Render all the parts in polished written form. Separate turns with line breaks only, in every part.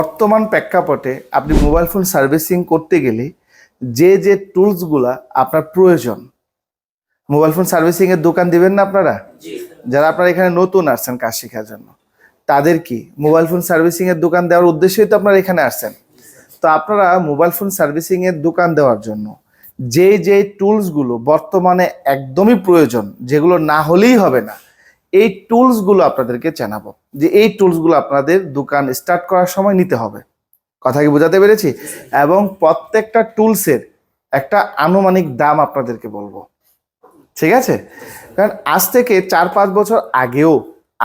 বর্তমান প্রেক্ষাপটে আপনি মোবাইল ফোন সার্ভিসিং করতে গেলে যে টুলসগুলা আপনার প্রয়োজন, মোবাইল ফোন সার্ভিসিং এর দোকান দিবেন না আপনারা? যারা আপনারা এখানে নতুন আসছেন কাজ শেখার জন্য, তাদের কি মোবাইল ফোন সার্ভিসিং এর দোকান দেওয়ার উদ্দেশ্যেই তো আপনারা এখানে আসছেন। তো আপনারা মোবাইল ফোন সার্ভিসিং এর দোকান দেওয়ার জন্য যে টুলসগুলো বর্তমানে একদমই প্রয়োজন, যেগুলো না হলেই হবে না, এই টুলসগুলো আপনাদেরকে জানাবো যে এই টুলসগুলো আপনাদের দোকান স্টার্ট করার সময় নিতে হবে। কথা কি বোঝাতে পেরেছি? এবং প্রত্যেকটা টুলসের একটা আনুমানিক দাম আপনাদেরকে বলবো, ঠিক আছে? কারণ আজ থেকে 4-5 বছর আগেও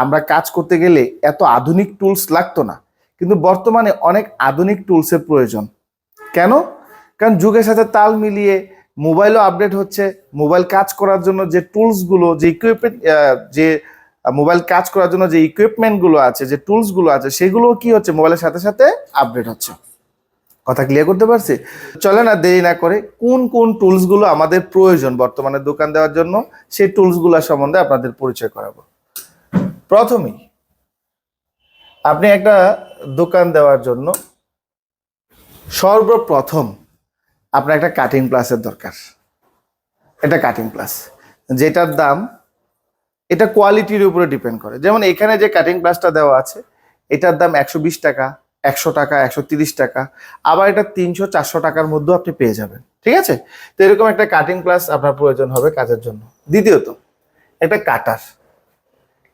আমরা কাজ করতে গেলে এত আধুনিক টুলস লাগতো না, কিন্তু বর্তমানে অনেক আধুনিক টুলসের প্রয়োজন। কেন? কারণ যুগের সাথে তাল মিলিয়ে মোবাইলও আপডেট হচ্ছে। মোবাইল কাজ করার জন্য যে টুলসগুলো, যে ইকুইপমেন্ট, যে মোবাইল কাজ করার জন্য যে ইকুইপমেন্টগুলো আছে, যে টুলসগুলো আছে, সেগুলো কি হচ্ছে মোবাইলের সাথে সাথে আপডেট হচ্ছে। কথা ক্লিয়ার করতে পারছি? চলে না দেরি না করে কোন কোন টুলসগুলো আমাদের প্রয়োজন বর্তমানে দোকান দেওয়ার জন্য, সেই টুলসগুলো সম্বন্ধে আপনাদের পরিচয় করাবো। প্রথমেই আপনি একটা দোকান দেওয়ার জন্য সর্বপ্রথম আপনার একটা কাটিং প্লাসের দরকার। এটা কাটিং প্লাস, যেটার দাম এটা কোয়ালিটির উপরে ডিপেন্ড করে। যেমন এখানে যে কাটিং প্লাসটা দেওয়া আছে, এটার দাম 120 টাকা, 100 টাকা, 130 টাকা, আবার এটা 300-400 টাকার মধ্যেও আপনি পেয়ে যাবেন, ঠিক আছে? তো এরকম একটা কাটিং প্লাস আপনার প্রয়োজন হবে কাজের জন্য। দ্বিতীয়ত একটা কাটার,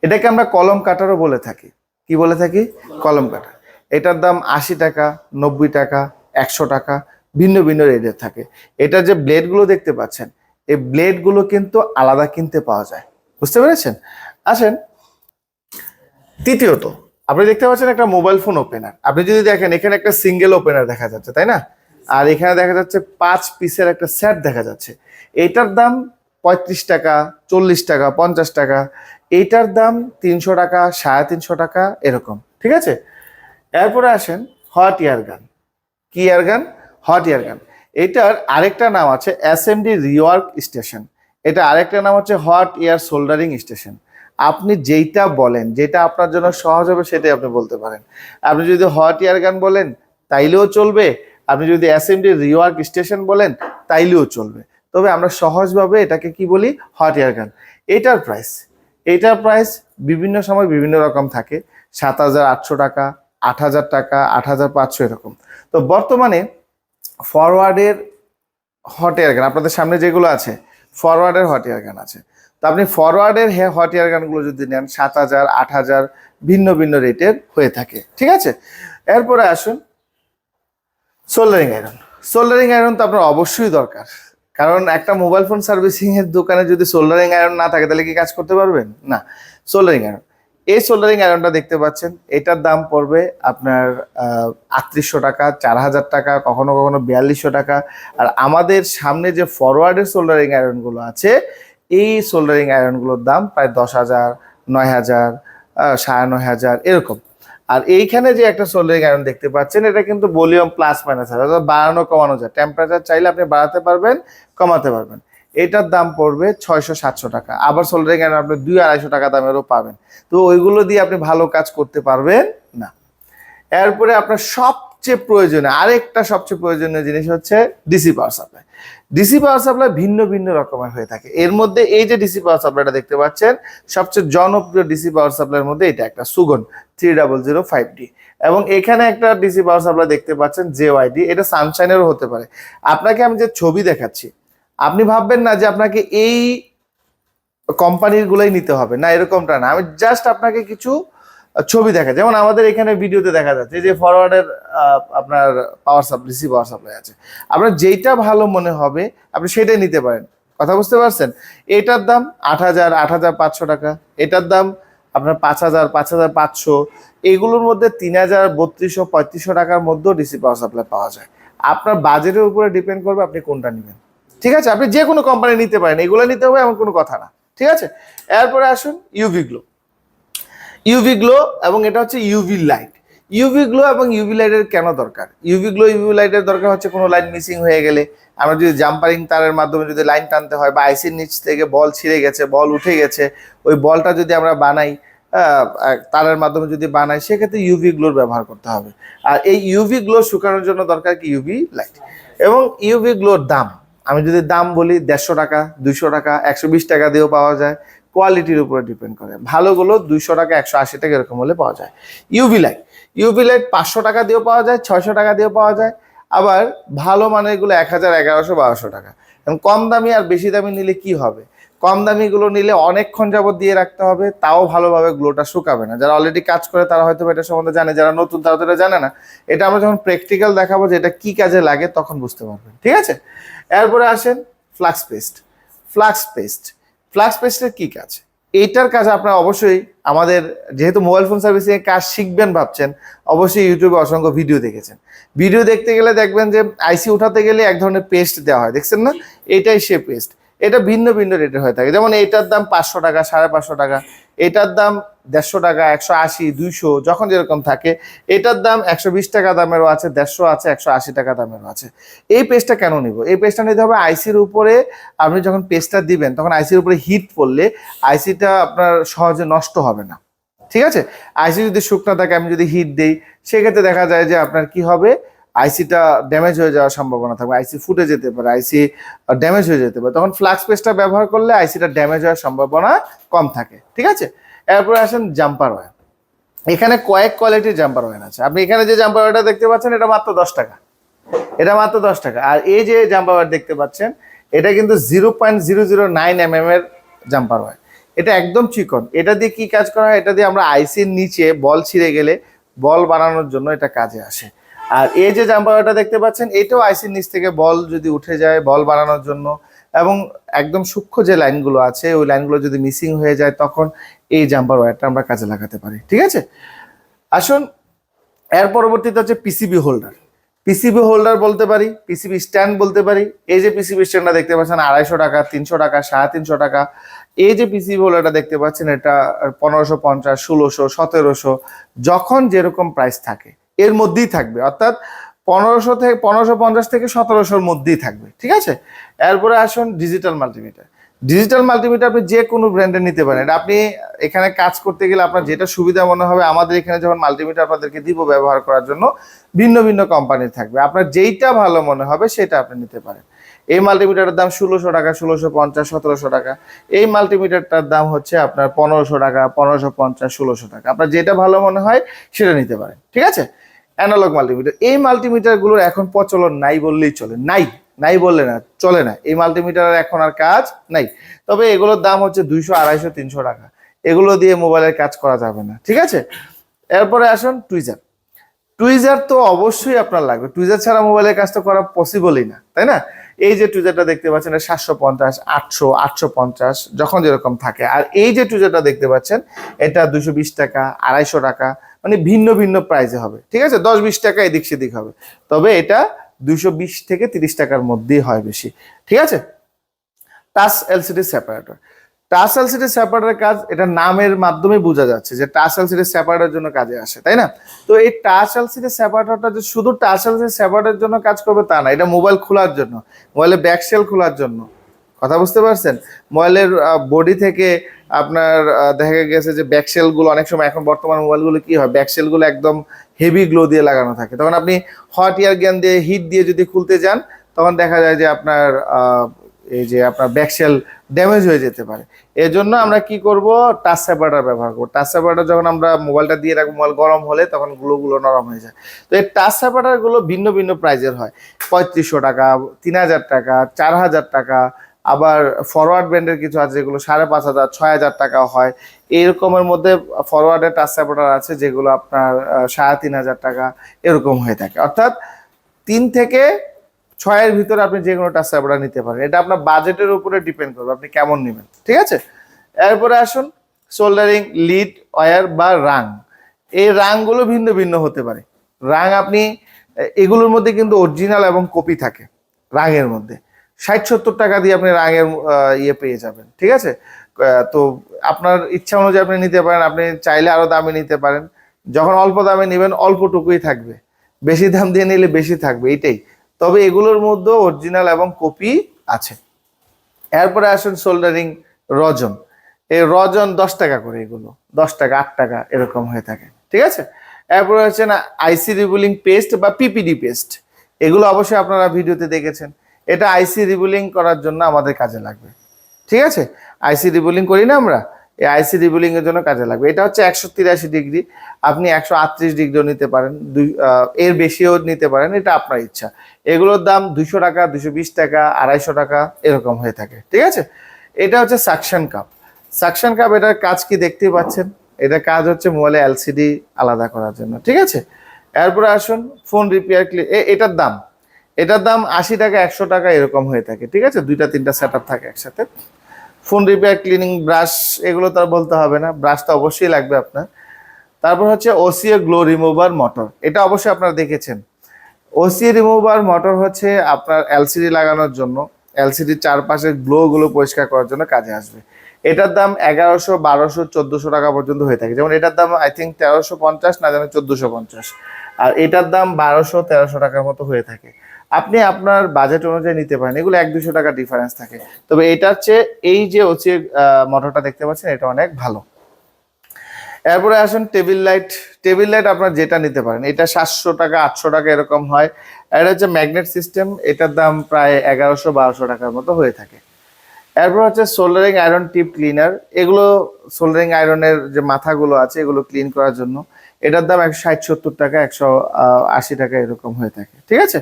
এটাকে আমরা কলম কাটারও বলে থাকি। কি বলে থাকি? কলম কাটার। এটার দাম 80 টাকা, 90 টাকা, 100 টাকা, ভিন্ন ভিন্ন রেটের থাকে। এটা যে ব্লেডগুলো দেখতে পাচ্ছেন, এই ব্লেডগুলো কিন্তু আলাদা কিনতে পাওয়া যায়, বুঝতে পেরেছেন? আসেন, তৃতীয়ত আপনি দেখতে পাচ্ছেন একটা মোবাইল ফোন ওপেনার। আপনি যদি দেখেন এখানে একটা সিঙ্গেল ওপেনার দেখা যাচ্ছে, তাই না? আর এখানে দেখা যাচ্ছে 5 পিসের একটা সেট দেখা যাচ্ছে। এটার দাম 35 টাকা, 40 টাকা, 50 টাকা। এইটার দাম 300 টাকা, 350 টাকা, এরকম, ঠিক আছে? এরপরে আসেন হট এয়ার গান। কি এয়ার গান? হট এয়ার গান। এটার আরেকটা নাম আছে এসএমডি রিওয়ার্ক স্টেশন। এটা আরেকটা নাম হচ্ছে হট এয়ার সোল্ডারিং স্টেশন। আপনি যেইটা বলেন, যেটা আপনার জন্য সহজ হবে সেটাই আপনি বলতে পারেন। আপনি যদি হট এয়ার গান বলেন তাইলেও চলবে, আপনি যদি এসএমডি রিওয়ার্ক স্টেশন বলেন তাইলেও চলবে। তবে আমরা সহজভাবে এটাকে কি বলি? হট এয়ার গান। এটার প্রাইস বিভিন্ন সময় বিভিন্ন রকম থাকে। 7,800 টাকা, 8,000 টাকা, 8,500, এরকম। তো বর্তমানে ফরওয়ার্ডের হট এয়ার গান আপনাদের সামনে যেগুলো আছে, ফরওয়ার্ডের হট এয়ার গান আছে। তো আপনি ফরওয়ার্ডের হট এয়ার গানগুলো যদি নেন 7,000, 8,000, ভিন্ন ভিন্ন রেটের হয়ে থাকে, ঠিক আছে? এরপরে আসুন সোল্ডারিং আয়রন। সোল্ডারিং আয়রন তো আপনার অবশ্যই দরকার, কারণ একটা মোবাইল ফোন সার্ভিসিং এর দোকানে যদি সোল্ডারিং আয়রন না থাকে তাহলে কি কাজ করতে পারবেন? না। সোল্ডারিং আয়রন, এই সোল্ডারিং আয়রনটা দেখতে পাচ্ছেন, এটার দাম পড়বে আপনার 3,800 টাকা, 4,000 টাকা, কখনো কখনো 4,200 টাকা। আর আমাদের সামনে যে ফরওয়ার্ডের সোল্ডারিং আয়রনগুলো আছে, এই সোল্ডারিং আয়রনগুলোর দাম প্রায় 10,000, 9,000, 9,500, এরকম। আর এইখানে যে একটা সোল্ডারিং আয়রন দেখতে পাচ্ছেন, এটা কিন্তু ভলিউম প্লাস মাইনাস আছে, অর্থাৎ বাড়ানো কমানো যায়। টেম্পারেচার চাইলে আপনি বাড়াতে পারবেন, কমাতে পারবেন। এটার দাম পড়বে 600-700 টাকা। আবার সোল্ডারিং আয়রন আপনি 200-250 টাকা দামেরও পাবেন। তো ওইগুলো দিয়ে আপনি ভালো কাজ করতে পারবেন না। এরপরে আপনার সবচেয়ে প্রয়োজনীয় জিনিস হচ্ছে DC power supply. DC power supply ভিন্ন ভিন্ন রকমের হয়ে থাকে। এর মধ্যে এই যে ডিসি পাওয়ার সাপ্লাইটা দেখতে পাচ্ছেন, সবচেয়ে জনপ্রিয় ডিসি পাওয়ার সাপ্লাইয়ের মধ্যে এটা একটা সুগন 3005D। এবং এখানে একটা ডিসি পাওয়ার সাপ্লাই দেখতে পাচ্ছেন JYD, এটা সানশাইনেরও হতে পারে। আপনাকে আমি যে ছবি দেখাচ্ছি, আপনি ভাববেন না যে আপনাকে এই কোম্পানির গুলাই নিতে হবে, না, এরকমটা না। আমি জাস্ট আপনাকে কিছু ছবি দেখা, যেমন আমাদের এখানে ভিডিওতে দেখা যাচ্ছে যে ফরওয়ার্ডের আপনার power supply, DC power supply আছে। আপনার যেইটা ভালো মনে হবে আপনি সেটাই নিতে পারেন। কথা বুঝতে পারছেন? এটার দাম 8,000, 8,500 টাকা। এটার দাম আপনার 5,000, 5,500। এগুলোর মধ্যে 3,000, 3,200, 3,500 টাকার মধ্যেও ডিসি পাওয়ার সাপ্লাই পাওয়া যায়। আপনার বাজেটের উপরে ডিপেন্ড করবে আপনি কোনটা নেবেন, ঠিক আছে? আপনি যে কোনো কোম্পানি নিতে পারেন, এগুলো নিতে হবে এমন কোনো কথা না, ঠিক আছে? এরপরে আসুন ইউভি গ্লো, এবং এটা হচ্ছে ইউভি লাইট। ইউভি গ্লো এবং ইউভি লাইটের কেন দরকার? ইউভি লাইটের দরকার হচ্ছে কোনো লাইন মিসিং হয়ে গেলে, আমরা যদি জাম্পারিং তারের মাধ্যমে যদি লাইন টানতে হয়, বা আইসির নিচ থেকে বল ছিঁড়ে গেছে, বল উঠে গেছে, ওই বলটা যদি আমরা বানাই, তারের মাধ্যমে যদি বানাই সেক্ষেত্রে ইউভি গ্লোর ব্যবহার করতে হবে। আর এই ইউভি গ্লো শুকানোর জন্য দরকার কি ইউভি লাইট। এবং ইউভি গ্লোর দাম আমি যদি দাম বলি 150 টাকা, 200 টাকা, 120 টাকা দিয়েও পাওয়া যায়, কোয়ালিটির উপরে ডিপেন্ড করে। ভালোগুলো 200 টাকা, 180 টাকা এরকম হলে পাওয়া যায়। ইউভি লাইট 500 টাকা দিয়েও পাওয়া যায়, 600 টাকা দিয়েও পাওয়া যায়। আবার ভালো মানের গুলো 1000, 1100, 1200 টাকা। এবং কম দামি আর বেশি দামি নিলে কি হবে, কম দামি গুলো নিলে অনেকক্ষণ যাবত দিয়ে রাখতে হবে, তাও ভালোভাবে গ্লোটা শুকাবে না। যারা অলরেডি কাজ করে তারা হয়তো এটা সম্বন্ধে জানে, যারা নতুন তারা তো এটা জানে না। এটা আমরা যখন প্র্যাকটিক্যাল দেখাবো যে এটা কি কাজে লাগে তখন বুঝতে পারবেন, ঠিক আছে। এরপরে আসেন ফ্লাক্স পেস্ট। ফ্লাক্স পেস্টের কি কাজ? এইটার কাজ আপনারা অবশ্যই আমাদের যেহেতু মোবাইল ফোন সার্ভিসিং এর কাজ শিখবেন ভাবছেন, অবশ্যই ইউটিউবে অসংখ্য ভিডিও দেখেছেন। ভিডিও দেখতে গেলে দেখবেন যে আইসি উঠাতে গেলে এক ধরনের পেস্ট দেওয়া হয়, দেখছেন না? এটাই সে পেস্ট। এটা ভিন্ন ভিন্ন রেটের হয়ে থাকে। যেমন এইটার দাম 500 টাকা, 550 টাকা, এটার দাম 150 টাকা, 180, 200 যখন যেরকম থাকে। এটার দাম 120 টাকা দামেরও আছে, 150 আছে, 180 টাকা দামেরও আছে। এই পেস্টটা কেন নিব? এই পেস্টটা নিতে হবে আইসির উপরে। আপনি যখন পেস্টটা দিবেন তখন আইসির উপরে হিট পড়লে আইসিটা আপনার সহজে নষ্ট হবে না, ঠিক আছে। আইসি যদি শুকনো থাকে, আমি যদি হিট দিই, সেক্ষেত্রে দেখা যায় যে আপনার কি হবে, আইসিটা ড্যামেজ হয়ে যাওয়ার সম্ভাবনা থাকবে, আইসি ফুটে যেতে পারে, আইসি ড্যামেজ হয়ে যেতে পারে। তখন ফ্লাক্স পেস্টটা ব্যবহার করলে আইসিটা ড্যামেজ হওয়ার সম্ভাবনা কম থাকে, ঠিক আছে। এরপরে আসেন জাম্পার ওয়্যার। এখানে কয়েক কোয়ালিটির জাম্পার ওয়্যার আছে। আপনি এখানে যে জাম্পার ওয়্যারটা দেখতে পাচ্ছেন এটা মাত্র 10 টাকা, এটা মাত্র 10 টাকা। আর এই যে জাম্পার ওয়্যার দেখতে পাচ্ছেন এটা কিন্তু 0.009 mm এর জাম্পার ওয়্যার। এটা একদম চিকন। এটা দিয়ে কি কাজ করা হয়? এটা দিয়ে আমরা আইসির নিচে বল ছিঁড়ে গেলে বল বানানোর জন্য এটা কাজে আসে। আর এই যে জাম্পার ওয়্যারটা দেখতে পাচ্ছেন এটাও আইসির নিচ থেকে বল যদি উঠে যায় বল বানানোর জন্য, এবং একদম সূক্ষ্ম যে লাইনগুলো আছে ওই লাইনগুলো যদি মিসিং হয়ে যায় তখন এই জাম্পার ওয়্যারটা আমরা কাজে লাগাতে পারি, ঠিক আছে। আসুন এর পরবর্তীতে হচ্ছে পিসিবি হোল্ডার। পিসিবি হোল্ডার বলতে পারি, পিসিবি স্ট্যান্ড বলতে পারি। এই যে পিসিবি স্ট্যান্ডটা দেখতে পাচ্ছেন 250 টাকা, 300 টাকা, 350 টাকা। এই যে পিসিবি হোল্ডারটা দেখতে পাচ্ছেন এটা 1550, 1600, 1700 যখন যেরকম প্রাইস থাকে এর মধ্যেই থাকবে, অর্থাৎ 1550 থেকে 1700-র মধ্যেই থাকবে, ঠিক আছে। এরপরে আসুন ডিজিটাল মাল্টিমিটার। ডিজিটাল মাল্টিমিটার আপনি যে কোনো ব্র্যান্ডের নিতে পারেন। এটা আপনি এখানে কাজ করতে গেলে আপনার যেটা সুবিধা মনে হবে, আমাদের এখানে যখন মাল্টিমিটার আপনাদেরকে দিব ব্যবহার করার জন্য ভিন্ন ভিন্ন কোম্পানির থাকবে, আপনার যেইটা ভালো মনে হবে সেটা আপনি নিতে পারেন। এই মাল্টিমিটারের দাম 1600 টাকা, 1650, 1700 টাকা। এই মাল্টিমিটারটার দাম হচ্ছে আপনার 1500 টাকা, 1550, 1600 টাকা। আপনার যেটা ভালো মনে হয় সেটা নিতে পারেন, ঠিক আছে। অ্যানালগ মাল্টিমিটার, এই মাল্টিমিটারগুলোর এখন প্রচলন নাই বললেই চলে, নাই বললে না চলে না। এই মাল্টিমিটারের এখন আর কাজ নাই। তবে এগুলোর দাম হচ্ছে 200, 250, 300 টাকা। এগুলো দিয়ে মোবাইলের কাজ করা যাবে না, ঠিক আছে। এরপরে আসুন টুইজার তো অবশ্যই আপনার লাগবে। টুইজার ছাড়া মোবাইলের কাজ তো করা পসিবলই না, তাই না। এই যে টুইজারটা দেখতে পাচ্ছেন 750, 800, 850 যখন যেরকম থাকে। আর এই যে টুইজারটা দেখতে পাচ্ছেন এটা 220 টাকা, 250 টাকা, মানে ভিন্ন ভিন্ন প্রাইসে হবে, ঠিক আছে। 10-20 টাকা এদিক সেদিক হবে, তবে এটা 220 থেকে 30 টাকার মধ্যেই হয় বেশি, ঠিক আছে। Touch LCD separator. Touch LCD সেপারেটরের কাজ এটা নামের মাধ্যমে বোঝা যাচ্ছে যে টাচ এলসিডি সেপারেটরের জন্য কাজে আসে, তাই না। তো এই টাচ এলসিডি সেপারেটরটা যে শুধু টাচ এলসিডি সেপারেটরের জন্য কাজ করবে তা না, এটা মোবাইল খোলার জন্য, মোবাইলের ব্যাকশেল খোলার জন্য। কথা বুঝতে পারছেন? মোবাইলের বডি থেকে আপনার দেখা গেছে যে ব্যাকশেলগুলো অনেক সময় এখন বর্তমান মোবাইলগুলো কি হয়, ব্যাকশেলগুলো একদম হেভি গ্লো দিয়ে লাগানো থাকে। তখন আপনি হট এয়ার গান দিয়ে হিট দিয়ে যদি খুলতে যান তখন দেখা যায় যে আপনার এই যে আপনার ব্যাকশেল ড্যামেজ হয়ে যেতে পারে। এর জন্য আমরা কি করব, টাচ সেপারেটর ব্যবহার করব। টাচ সেপারেটর যখন আমরা মোবাইলটা দিয়ে রাখবো, মোবাইল গরম হলে তখন গ্লোগুলো নরম হয়ে যায়। তো এই টাচ সেপারেটরগুলো ভিন্ন ভিন্ন প্রাইজের হয়, 3500 টাকা, 3000 টাকা, 4000 টাকা। আবার ফরওয়ার্ড ব্র্যান্ডের কিছু আছে যেগুলো 5500, 6000 টাকা হয়। এরকমের মধ্যে ফরওয়ার্ডের টাচ সেপারেটর আছে যেগুলো আপনার 3500 টাকা এরকম হয়ে থাকে। অর্থাৎ 3 থেকে 6-এর ভিতরে আপনি যে কোনো টাচ সেপারেটর নিতে পারেন। এটা আপনার বাজেটের উপরে ডিপেন্ড করবে আপনি কেমন নেবেন, ঠিক আছে। এরপরে আসুন সোল্ডারিং লিড ওয়্যার বা রাং। এই রাংগুলো ভিন্ন ভিন্ন হতে পারে। রাং আপনি এগুলোর মধ্যে কিন্তু অরিজিনাল এবং কপি থাকে। রাঙের মধ্যে 60-70 টাকা দিয়ে আপনি রাঙের ইয়ে পেয়ে যাবেন, ঠিক আছে। তো আপনার ইচ্ছা অনুযায়ী আপনি নিতে পারেন, আপনি চাইলে আরো দামে নিতে পারেন। যখন অল্প দামে নেবেন অল্পটুকুই থাকবে, বেশি দাম দিয়ে নিলে বেশি থাকবে, এটাই। তবে এগুলোর মধ্যে অরিজিনাল এবং কপি আছে। এরপরে আসুন সোল্ডারিং রজন। এই রজন 10 টাকা করে, এগুলো 10 টাকা 8 টাকা এরকম হয়ে থাকে, ঠিক আছে। এরপরে হচ্ছে না আইসি রিবুলিং পেস্ট বা পিপিডি পেস্ট, এগুলো অবশ্যই আপনারা ভিডিওতে দেখেছেন। এটা আইসি রিবুলিং করার জন্য আমাদের কাজে লাগবে, ঠিক আছে। আইসি রিবুলিং করি না আমরা, এই আইসি রিবুলিং এর জন্য কাজে লাগবে। এটা হচ্ছে 183 ডিগ্রি, আপনি 138 ডিগ্রিও নিতে পারেন, এর বেশিও নিতে পারেন, এটা আপনার ইচ্ছা। এগুলোর দাম 200 টাকা, 220 টাকা, 250 টাকা এরকম হয়ে থাকে, ঠিক আছে। এটা হচ্ছে সাকশন কাপ। সাকশন কাপ, এটার কাজ কি দেখতেই পাচ্ছেন, এটা কাজ হচ্ছে মোবাইলে এলসিডি আলাদা করার জন্য, ঠিক আছে। এরপরে আসুন ফোন রিপেয়ার এটার দাম 80 টাকা, 100 টাকা এরকম হয়ে থাকে, ঠিক আছে। 2টা 3টা সেট আপ থাকে একসাথে। ফোন রিপেয়ার ক্লিনিং ব্রাশ, এগুলো তো আর বলতে হবে না, ব্রাশ তো অবশ্যই লাগবে আপনার। তারপর হচ্ছে ওসিএ গ্লো রিমুভার মোটর, এটা অবশ্যই আপনারা দেখেছেন। ওসিএ রিমুভার মোটর হচ্ছে আপনার এলসিডি লাগানোর জন্য, এলসিডির চারপাশের গ্লোগুলো পরিষ্কার করার জন্য কাজে আসবে। এটার দাম 1100, 1200, 1400 টাকা পর্যন্ত হয়ে থাকে। যেমন এটার দাম আই থিঙ্ক 1350, না জানি 1450, আর এটার দাম 1200, 1300 টাকার মতো হয়ে থাকে। আপনি আপনার বাজেট অনুযায়ী নিতে পারেন, এগুলো 1-200 টাকা ডিফারেন্স থাকে। তবে এটার চেয়ে এই যে ওসিএ মোটরটা দেখতে পাচ্ছেন, এটা অনেক ভালো। এরপরে আসুন টেবিল লাইট। টেবিল লাইট আপনার যেটা নিতে পারেন, এটা 700 টাকা, 800 টাকা এরকম হয়। এটা হচ্ছে ম্যাগনেট সিস্টেম, এটার দাম প্রায় 1100-1200 টাকার মতো হয়ে থাকে। এরপর হচ্ছে সোল্ডারিং আয়রন টিপ ক্লিনার, এগুলো সোল্ডারিং আয়রনের যে মাথাগুলো আছে এগুলো ক্লিন করার জন্য। এটার দাম 160-70 টাকা, 180 টাকা এরকম হয়ে থাকে, ঠিক আছে।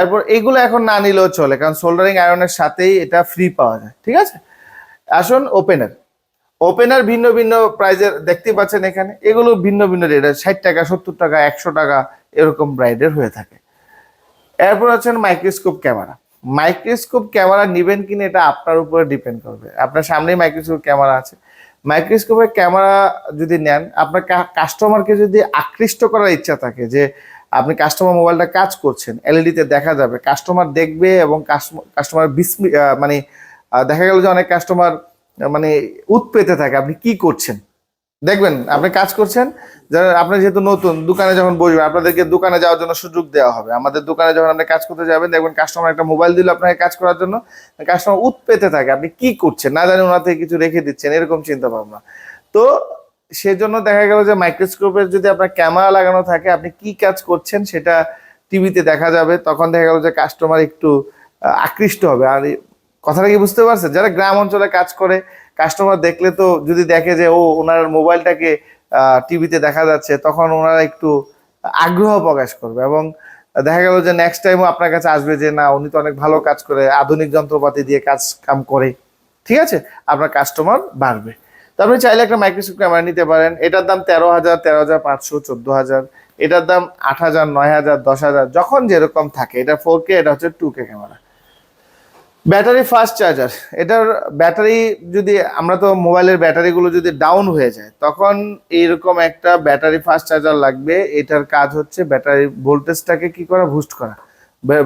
এরপর এগুলো এখন না নিলেও চলে, কারণ সোল্ডারিং আয়রনের সাথেই এটা ফ্রি পাওয়া যায়, ঠিক আছে। আসুন ওপেনার। ওপেনার ভিন্ন ভিন্ন প্রাইজের দেখতে পাচ্ছেন এখানে, এগুলো ভিন্ন ভিন্ন রেট, 60 টাকা, 70 টাকা, 100 টাকা এরকম ব্রাইডের হয়ে থাকে। এরপর হচ্ছেন মাইক্রোস্কোপ ক্যামেরা। মাইক্রোস্কোপ ক্যামেরা নিবেন কিনা এটা আপনার উপরে ডিপেন্ড করবে। আপনার সামনেই মাইক্রোস্কোপ ক্যামেরা আছে, মাইক্রোস্কোপের ক্যামেরা যদি নেন, আপনার কাস্টমারকে যদি আকৃষ্ট করার ইচ্ছা থাকে, যে আপনি কাস্টমার মোবাইলটা কাজ করছেন, এলইডিতে দেখা যাবে, কাস্টমার দেখবে এবং কাস্টমার মানে দেখা গেল যে অনেক কাস্টমার মানে উৎপেতে থাকে আপনি কি করছেন। দেখবেন আপনি কাজ করছেন, আপনি যেহেতু নতুন দোকানে যখন বসবেন, আপনাদেরকে দোকানে যাওয়ার জন্য সুযোগ দেওয়া হবে। আমাদের দোকানে যখন আপনি কাজ করতে যাবেন, দেখবেন কাস্টমার একটা মোবাইল দিল আপনাকে কাজ করার জন্য, কাস্টমার উৎপেতে থাকে আপনি কি করছেন, না জানি ওনার থেকে কিছু রেখে দিচ্ছেন, এরকম চিন্তা ভাবনা। তো সেজন্য দেখা গেল যে মাইক্রোস্কোপের যদি আপনার ক্যামেরা লাগানো থাকে, আপনি কি কাজ করছেন সেটা টিভিতে দেখা যাবে, তখন দেখা গেল যে কাস্টমার একটু আকৃষ্ট হবে। আর কথাটা কি বুঝতে পারছেন? যারা গ্রাম অঞ্চলে কাজ করে, কাস্টমার দেখলে তো যদি দেখে যে ওনার মোবাইলটাকে টিভিতে দেখা যাচ্ছে, তখন ওনারা একটু আগ্রহ প্রকাশ করবে এবং দেখা গেল যে নেক্সট টাইমও আপনার কাছে আসবে, যে না উনি তো অনেক ভালো কাজ করে, আধুনিক যন্ত্রপাতি দিয়ে কাজ কাম করে, ঠিক আছে। আপনার কাস্টমার বাড়বে। তো আপনি চাইলে একটা মাইক্রোস্কোপ ক্যামেরা নিতে পারেন, এটার দাম 13,000, 13,500, 14,000, এটার দাম 8,000, 9,000, 10,000 যখন যেরকম থাকে। এটা 4K, এটা হচ্ছে 2K camera. Battery fast charger, এটার ব্যাটারি যদি আমরা তো মোবাইলের ব্যাটারিগুলো যদি ডাউন হয়ে যায়, তখন এইরকম একটা ব্যাটারি ফাস্ট চার্জার লাগবে। এটার কাজ হচ্ছে ব্যাটারি ভোল্টেজটাকে কি করা, বুস্ট করা।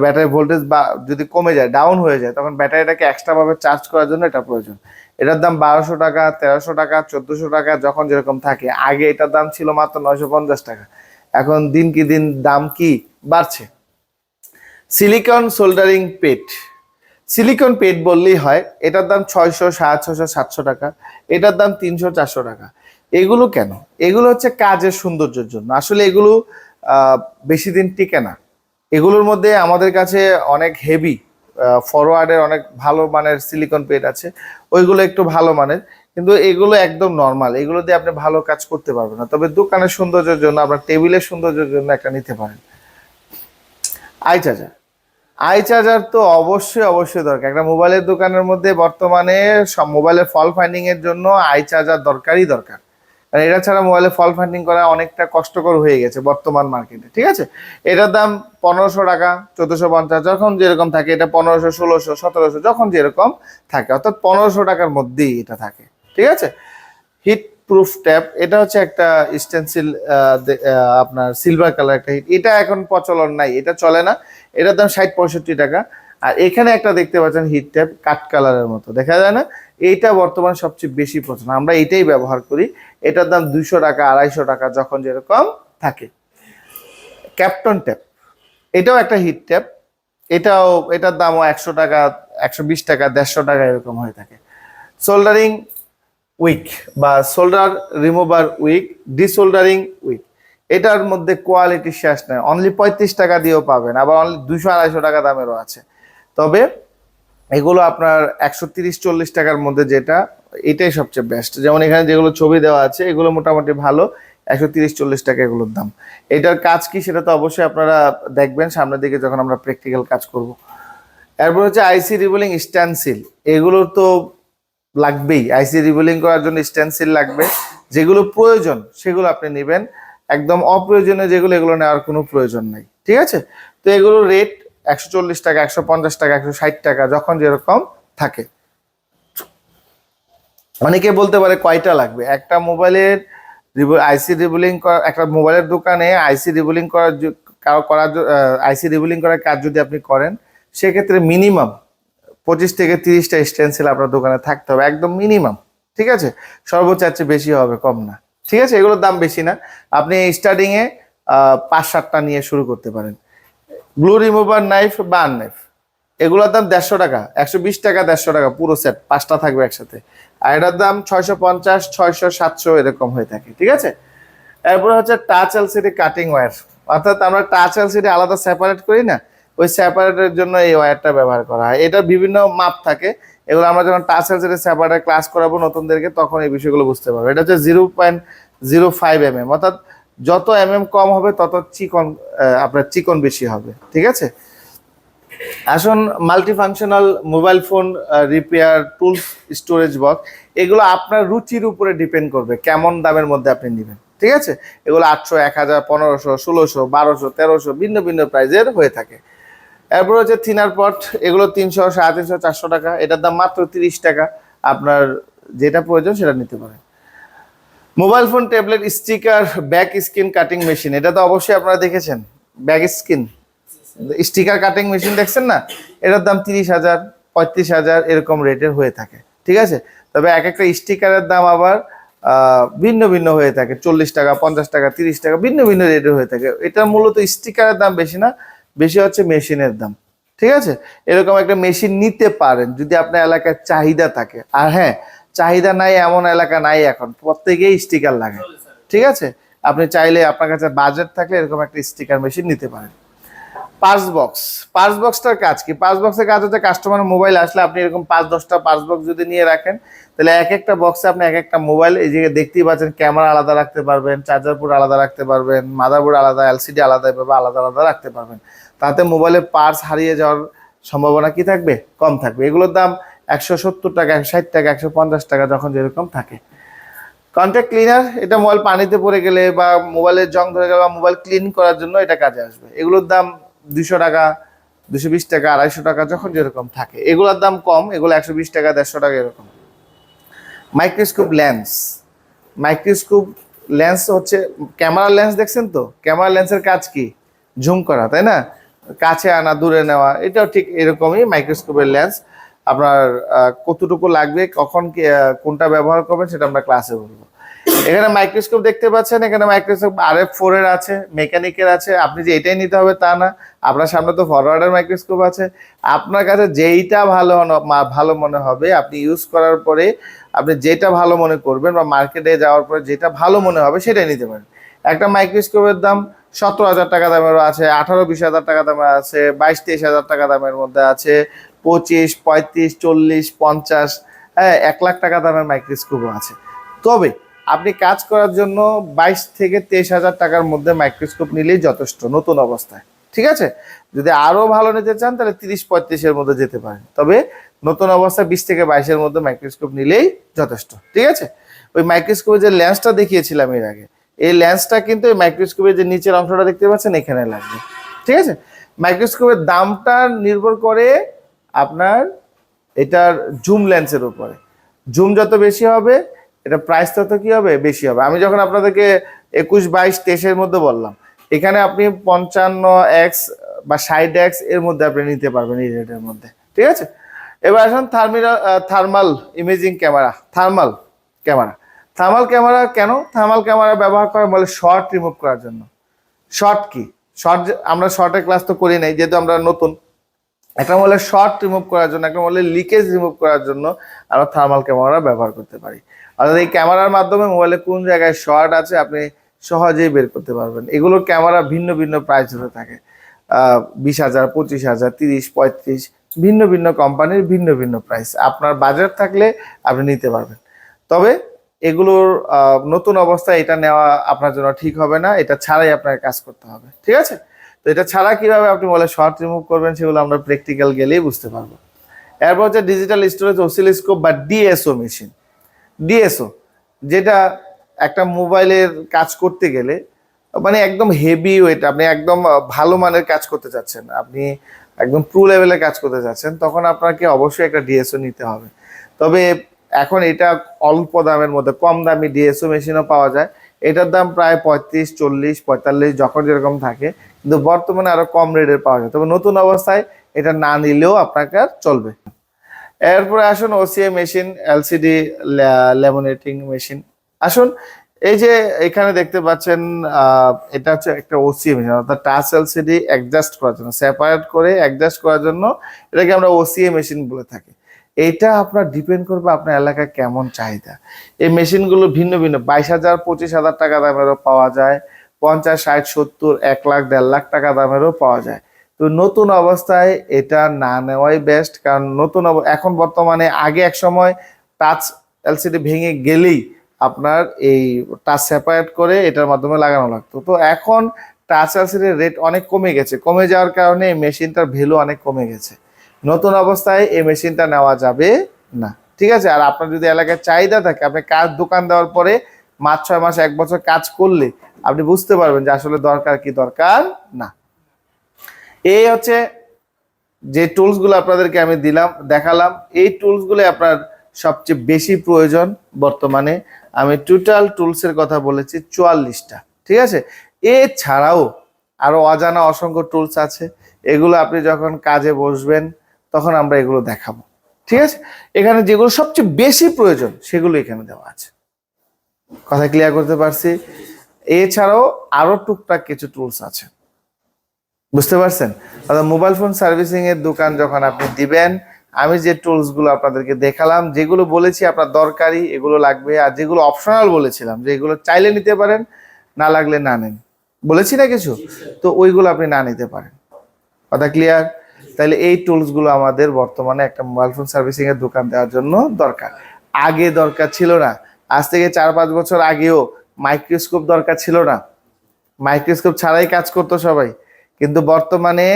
ব্যাটারি ভোল্টেজ বা যদি কমে যায়, ডাউন হয়ে যায়, তখন ব্যাটারিটাকে এক্সট্রা ভাবে চার্জ করার জন্য এটা প্রয়োজন। এটার দাম 1,200 টাকা, 1,300 টাকা, 1,400 টাকা যখন যেরকম থাকে। আগে এটার দাম ছিল মাত্র 950 টাকা, এখন দিন কি দিন দাম কি বাড়ছে। সিলিকন সোল্ডারিং পেট, সিলিকন পেট বললেই হয়, এটার দাম 600, 650, 700 টাকা, এটার দাম 300, 400 টাকা। এগুলো কেন? এগুলো হচ্ছে কাজের সৌন্দর্যের জন্য। আসলে এগুলো বেশি দিন টিকে না। এগুলোর মধ্যে আমাদের কাছে অনেক হেভি ফরওয়ার্ডের অনেক ভালো মানের সিলিকন পেট আছে, ওইগুলো একটু ভালো মানের, কিন্তু এগুলো একদম নর্মাল, এগুলো দিয়ে আপনি ভালো কাজ করতে পারবেন না। তবে দোকানের সৌন্দর্যের জন্য, আপনার টেবিলের সৌন্দর্যের জন্য একটা নিতে পারেন। আই চার্জার, আই চার্জার তো অবশ্যই অবশ্যই দরকার। একটা মোবাইলের দোকানের মধ্যে বর্তমানে সব মোবাইলের ফল ফাইন্ডিং এর জন্য আই চার্জার দরকারই দরকার। কারণ এটা ছাড়া মোবাইলে ফল ফাইন্ডিং করা অনেকটা কষ্টকর হয়ে গেছে বর্তমান মার্কেটে, ঠিক আছে। এটার দাম 1,500 টাকা, 1,450 যখন যেরকম থাকে, এটা 1,500, 1,600, 1,700 যখন যেরকম থাকে, অর্থাৎ 1,500 টাকার মধ্যেই এটা থাকে, ঠিক আছে। হিট প্রুফ ট্যাপ, এটা হচ্ছে একটা স্টেনসিল, আপনার সিলভার কালার একটা হিট, এটা এখন প্রচলন নাই, এটা চলে না। এটার দাম 60-65 টাকা। আর এখানে একটা দেখতে পাচ্ছেন হিট ট্যাপ, কাঠ কালারের মতো দেখা যায় না, এইটা বর্তমান সবচেয়ে বেশি প্রচলন, আমরা এটাই ব্যবহার করি। এটার দাম 200 টাকা, 250 টাকা যখন যেরকম থাকে। ক্যাপটন ট্যাপ, এটাও একটা হিট ট্যাপ, এটার দামও 100 টাকা, 120 টাকা, 150 টাকা এরকম হয়ে থাকে। সোল্ডারিং উইক বা solder remover wick, desoldering wick, এটার মধ্যে কোয়ালিটি শেষ নয়। অনলি 35 টাকা দিয়েও পাবেন, আবার অনলি 200-250 টাকা দামেরও আছে। তবে এগুলো আপনার 130-40 টাকার মধ্যে যেটা, এটাই সবচেয়ে বেস্ট। যেমন এখানে যেগুলো ছবি দেওয়া আছে এগুলো মোটামুটি ভালো, 130-40 টাকা এগুলোর দাম। এটার কাজ কি সেটা তো অবশ্যই আপনারা দেখবেন সামনের দিকে যখন আমরা প্র্যাকটিক্যাল কাজ করব। এরপর হচ্ছে আইসি রিবুলিং স্ট্যান্সিল, এগুলো তো লাগবেই। আইসি রিবুলিং করার জন্য স্ট্যান্সিল লাগবে। যেগুলো প্রয়োজন সেগুলো আপনি নেবেন, একদম অপ্রয়োজনীয় যেগুলো এগুলো নেওয়ার কোনো প্রয়োজন নেই, ঠিক আছে? তো এগুলো রেট 140 টাকা, 150 টাকা, 160 টাকা, যখন যেরকম থাকে। অনেকে বলতে পারে কয়টা লাগবে একটা মোবাইলের আইসি রিবুলিং করা, একটা মোবাইলের দোকানে আইসি রিবুলিং আইসি রিবুলিং করার কাজ যদি আপনি করেন, সেক্ষেত্রে মিনিমাম 25 থেকে 30টা স্টেনসিল আপনার দোকানে থাকতে হবে, একদম মিনিমাম, ঠিক আছে? সর্বোচ্চ এর চেয়ে বেশি হবে, কম না, ঠিক আছে? এগুলোর দাম বেশি না, আপনি স্টার্টিং এ 5-7টা নিয়ে শুরু করতে পারেন। গ্লু রিমুভার নাইফ বা আননাইফ, এগুলোর দাম 150 টাকা, 120 টাকা, 150 টাকা পুরো সেট, 5টা থাকবে একসাথে। আর এটার দাম 650, 600, 700 এরকম হয়ে থাকে, ঠিক আছে? এরপরে হচ্ছে টাচ এলসিডি কাটিং ওয়্যার, অর্থাৎ আমরা টাচ এলসিডি আলাদা সেপারেট করি না, ওই সেপারেটের জন্য এই ওয়্যারটা ব্যবহার করা হয়। এটার বিভিন্ন মাপ থাকে, এগুলো আমরা যখন টাচ এলসিডি সেপারেট ক্লাস করাবো নতুনদেরকে তখন এই বিষয়গুলো বুঝতে পারবো। এটা হচ্ছে 0.05 mm, অর্থাৎ যত কম হবে তত চিকন, আপনার চিকন বেশি হবে, ঠিক আছে? আসুন, multifunctional mobile phone repair tools storage box, এগুলো আপনার রুচির উপরে ডিপেন্ড করবে কেমন দামের মধ্যে আপনি নেবেন, ঠিক আছে? এগুলো 800, 1000, 1500, 1600, 1200, 1300 ভিন্ন ভিন্ন প্রাইজের হয়ে থাকে। এরপর হচ্ছে থিনার পট, এগুলো 300, 350, 400 টাকা, এটার দাম মাত্র 30 টাকা। আপনার যেটা প্রয়োজন সেটা নিতে পারেন। Mobile phone tablet sticker back screen cutting machine, এটা তো অবশ্যই আপনারা দেখেছেন, back screen sticker cutting machine দেখছেন না? এটার দাম 30,000, 35,000 এরকম রেটের হয়ে থাকে, ঠিক আছে? তবে এক একটা স্টিকারের দাম আবার ভিন্ন ভিন্ন হয়ে থাকে, 40 টাকা, 50 টাকা, 30 টাকা, ভিন্ন ভিন্ন রেটের হয়ে থাকে। এটা মূলত স্টিকারের দাম বেশি না, বেশি হচ্ছে মেশিনের দাম, ঠিক আছে? এরকম একটা মেশিন নিতে পারেন যদি আপনার এলাকায় চাহিদা থাকে। আর হ্যাঁ, চাহিদা নাই এমন এলাকা নাই, এখন প্রত্যেকেই স্টিকার লাগে, ঠিক আছে? আপনি চাইলে আপনার কাছে বাজেট থাকলে এরকম একটা স্টিকার মেশিন নিতে পারেন। পার্স বক্স, পার্স বক্সটার কাজ কি? পার্স বক্সের কাজ হচ্ছে কাস্টমার মোবাইল আসলে আপনি এরকম 5-10টা পার্স বক্স যদি নিয়ে রাখেন, তাহলে এক একটা বক্সে আপনি এক একটা মোবাইল, এই যে দেখতেই পাচ্ছেন, ক্যামেরা আলাদা রাখতে পারবেন, চার্জার পোর্ট আলাদা রাখতে পারবেন, মাদারবোর্ড আলাদা, এলসিডি আলাদা, এভাবে আলাদা আলাদা রাখতে পারবেন। তাতে মোবাইলের পার্স হারিয়ে যাওয়ার সম্ভাবনা কি থাকবে? কম থাকবে। এগুলোর দাম 170 টাকা, 160 টাকা, 150 টাকা, যখন যেরকম থাকে। কন্ট্যাক্ট ক্লিনার, এটা মোবাইল পানিতে পড়ে গেলে বা মোবাইলের জং ধরে গেলে বা মোবাইল ক্লিন করার জন্য এটা কাজে আসবে। এগুলোর দাম 200 টাকা, 220 টাকা, 250 টাকা, যখন যেরকম থাকে। এগুলোর দাম কম, এগুলো 120 টাকা, 150 টাকা এরকম। মাইক্রোস্কোপ লেন্স, মাইক্রোস্কোপ লেন্স হচ্ছে ক্যামেরা লেন্স, দেখছেন তো? ক্যামেরা লেন্সের কাজ কি? জুম করা, তাই না? কাছে আনা, দূরে নেওয়া, এটাও ঠিক এরকমই মাইক্রোস্কোপের লেন্স। আপনার কতটুকু লাগবে, কখন কোনটা ব্যবহার করবেন সেটা আমরা ক্লাসে বলবো। এখানে মাইক্রোস্কোপ দেখতে পাচ্ছেন, এখানে মাইক্রোস্কোপ RF4 এর আছে, মেকানিকের আছে। আপনি যে এটাই নিতে হবে তা না, আপনার সামনে তো ফরওয়ার্ডার মাইক্রোস্কোপ আছে। আপনার কাছে যেইটা ভালো মনে হবে, আপনি ইউজ করার পরে আপনি যেটা ভালো মনে করবেন বা মার্কেটে যাওয়ার পরে যেটা ভালো মনে হবে সেটাই নিতে পারেন। একটা মাইক্রোস্কোপের দাম 17,000 টাকা দামেরও আছে, 18-20 হাজার টাকা দামের আছে, 22-23 হাজার টাকা দামের মধ্যে আছে, 25, 35, 40, 50, হ্যাঁ, 1 লাখ টাকা দামের মাইক্রোস্কোপও আছে। তবে আপনি কাজ করার জন্য 22 থেকে 23 হাজার টাকার মধ্যে মাইক্রোস্কোপ নিলেই যথেষ্ট নতুন অবস্থায়, ঠিক আছে? যদি আরো ভালো নিতে চান তাহলে 30-35 এর মধ্যে যেতে পারেন, তবে নতুন অবস্থায় 20 থেকে 22 এর মধ্যে মাইক্রোস্কোপ নিলেই যথেষ্ট, ঠিক আছে? ওই মাইক্রোস্কোপের যে লেন্সটা দেখিয়েছিলাম এর আগে, এই লেন্সটা কিন্তু এই মাইক্রোস্কোপের যে নিচের অংশটা দেখতে পাচ্ছেন এখানে লাগবে, ঠিক আছে? মাইক্রোস্কোপের দামটা নির্ভর করে আপনার এটার জুম লেন্সের উপরে। জুম যত বেশি হবে এটা প্রাইস তত কি হবে? বেশি হবে। আমি যখন আপনাদেরকে 21, 22, 23 এর মধ্যে বললাম, এখানে আপনি 55x বা 60x এর মধ্যে আপনি নিতে পারবেন এই রেটের মধ্যে, ঠিক আছে? এবার আসুন thermal imaging camera. Thermal camera, thermal camera কেন? থার্মাল ক্যামেরা ব্যবহার করা বলে শর্ট রিমুভ করার জন্য। শর্ট কি? শর্ট আমরা শর্টের ক্লাস তো করি নাই, যেহেতু আমরা নতুন। একটা মোবাইলের শর্ট রিমুভ করার জন্য, একটা মোবাইলের লিকেজ রিমুভ করার জন্য আমরা থার্মাল ক্যামেরা ব্যবহার করতে পারি। অর্থাৎ এই ক্যামেরার মাধ্যমে মোবাইলে কোন জায়গায় শর্ট আছে আপনি সহজেই বের করতে পারবেন। এগুলোর ক্যামেরা ভিন্ন ভিন্ন প্রাইস হতে থাকে, 20,000, 25,000, 30, 35, ভিন্ন ভিন্ন কোম্পানির ভিন্ন ভিন্ন প্রাইস। আপনার বাজেট থাকলে আপনি নিতে পারবেন। তবে এগুলোর নতুন অবস্থায় এটা নেওয়া আপনার জন্য ঠিক হবে না, এটা ছাড়াই আপনাকে কাজ করতে হবে, ঠিক আছে? তো এটা ছাড়া কিভাবে আপনি বলে শর্ট রিমুভ করবেন সেগুলো আমরা প্র্যাকটিক্যাল গেলেই বুঝতে পারবো। এরপর হচ্ছে ডিজিটাল স্টোরেজ অসিলোস্কোপ বা ডিএসও মেশিন। ডিএসও যেটা একটা মোবাইলের কাজ করতে গেলে মানে একদম হেভি ওয়েট, আপনি একদম ভালো মানের কাজ করতে চাচ্ছেন, আপনি একদম প্রো লেভেলের কাজ করতে চাচ্ছেন, তখন আপনাকে অবশ্যই একটা ডিএসও নিতে হবে। তবে এখন এটা অল্প দামের মধ্যে কম দামি ডিএসও মেশিনও পাওয়া যায়। এটার দাম প্রায় 35, 40, 45 যখন যেরকম থাকে, কিন্তু বর্তমানে আরো কম রেটের পাওয়া যায়। তবে নতুন অবস্থায় এটা না নিলেও আপনাকে আর চলবে। এরপরে আসুন OCA machine, LCD laminating machine. আসুন এই যে এখানে দেখতে পাচ্ছেন, এটা হচ্ছে একটা ওসিএ মেশিন, অর্থাৎ টাচ এলসিডি অ্যাডজাস্ট করার জন্য, সেপারেট করে অ্যাডজাস্ট করার জন্য এটাকে আমরা ওসিএ মেশিন বলে থাকি। এইটা আপনার ডিপেন্ড করবে আপনার এলাকায় কেমন চাহিদা। এই মেশিনগুলো ভিন্ন ভিন্ন 22,000, 25,000 টাকা দামেরও পাওয়া যায়, 50, 60, 70, 1 লাখ, 1.5 লাখ টাকা দামেরও পাওয়া যায়। তো নতুন অবস্থায় এটা না নেওয়াই বেস্ট, কারণ এখন বর্তমানে, আগে এক সময় টাচ এলসিডি ভেঙে গেলেই আপনার এই টাচ সেপারেট করে এটার মাধ্যমে লাগানো লাগতো। তো এখন টাচ এলসিডির রেট অনেক কমে গেছে, কমে যাওয়ার কারণে এই মেশিনটার ভ্যালু অনেক কমে গেছে। নতুন অবস্থায় এই মেশিনটা নেওয়া যাবে না, ঠিক আছে? আর আপনার যদি এলাকায় চাহিদা থাকে, আপনি কাজ দোকান দেওয়ার পরে 6 মাস 1 বছর কাজ করলে আপনি বুঝতে পারবেন যে আসলে দরকার কি দরকার না। এই হচ্ছে যে টুলসগুলো আপনাদেরকে আমি দেখালাম, এই টুলসগুলো আপনার সবচেয়ে বেশি প্রয়োজন বর্তমানে। আমি টোটাল টুলসের কথা বলেছি 44টা, ঠিক আছে? এছাড়াও আরো অজানা অসংখ্য টুলস আছে, এগুলো আপনি যখন কাজে বসবেন তখন আমরা এগুলো দেখাবো, ঠিক আছে? এখানে যেগুলো সবচেয়ে বেশি প্রয়োজন সেগুলো এখানে দেওয়া আছে। কথা ক্লিয়ার করতে পারছি? এছাড়াও আরো টুকটাক কিছু টুলস আছে, বুঝতে পারছেন? অর্থাৎ মোবাইল ফোন সার্ভিসিং এর দোকান যখন আপনি দিবেন, আমি যে টুলস গুলো আপনাদেরকে দেখালাম, যেগুলো বলেছি আপনার দরকারি, এগুলো লাগবে, আর যেগুলো অপশনাল বলেছিলাম যে এগুলো চাইলে নিতে পারেন, না লাগলে না নেন, বলেছি না কিছু, তো ওইগুলো আপনি না নিতে পারেন। কথা ক্লিয়ার? তাহলে এই টুলস গুলো আমাদের বর্তমানে একটা মোবাইল ফোন সার্ভিসিং এর দোকান দেওয়ার জন্য দরকার। আগে দরকার ছিল না, আজ থেকে 4-5 বছর আগেও মাইক্রোস্কোপ দরকার ছিল না, মাইক্রোস্কোপ ছাড়াই কাজ করতো সবাই। কিন্তু বর্তমানে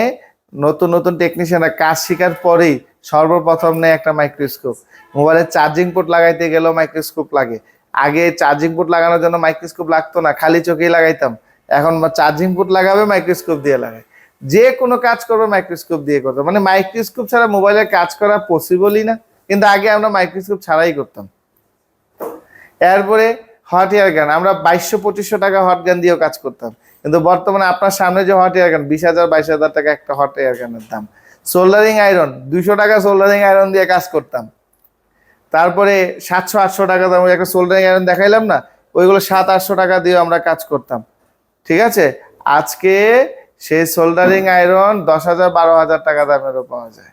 নতুন নতুন টেকনিশিয়ানরা কাজ শেখার পরেই সর্বপ্রথম নেয় একটা মাইক্রোস্কোপ। মোবাইলের চার্জিং পোর্ট লাগাইতে গেলেও মাইক্রোস্কোপ লাগে। আগে চার্জিং পোর্ট লাগানোর জন্য মাইক্রোস্কোপ লাগতো না, খালি চোখেই লাগাইতাম। এখন চার্জিং পোর্ট লাগাবে, মাইক্রোস্কোপ দিয়ে লাগায়। যে কোনো কাজ করবে মাইক্রোস্কোপ দিয়ে করতো, মানে মাইক্রোস্কোপ ছাড়া মোবাইলের কাজ করা পসিবলই না। কিন্তু আগে আমরা মাইক্রোস্কোপ ছাড়াই করতাম। এরপরে হট এয়ার গান, আমরা 2200-2500 টাকা হট গান দিয়েও কাজ করতাম। কিন্তু বর্তমানে আপনার সামনে যে হট এয়ার গান, 20,000, 22,000 টাকা একটা হট এয়ার গানের দাম। সোল্ডারিং আয়রন, 200 টাকা সোল্ডারিং আয়রন দিয়ে কাজ করতাম। তারপরে 700-800 টাকা দামের একটা সোল্ডারিং আয়রন দেখাইলাম না, ওইগুলো 700-800 টাকা দিয়ে আমরা কাজ করতাম, ঠিক আছে? আজকে সেই সোল্ডারিং আয়রন 10,000, 12,000 টাকা দামেরও পাওয়া যায়।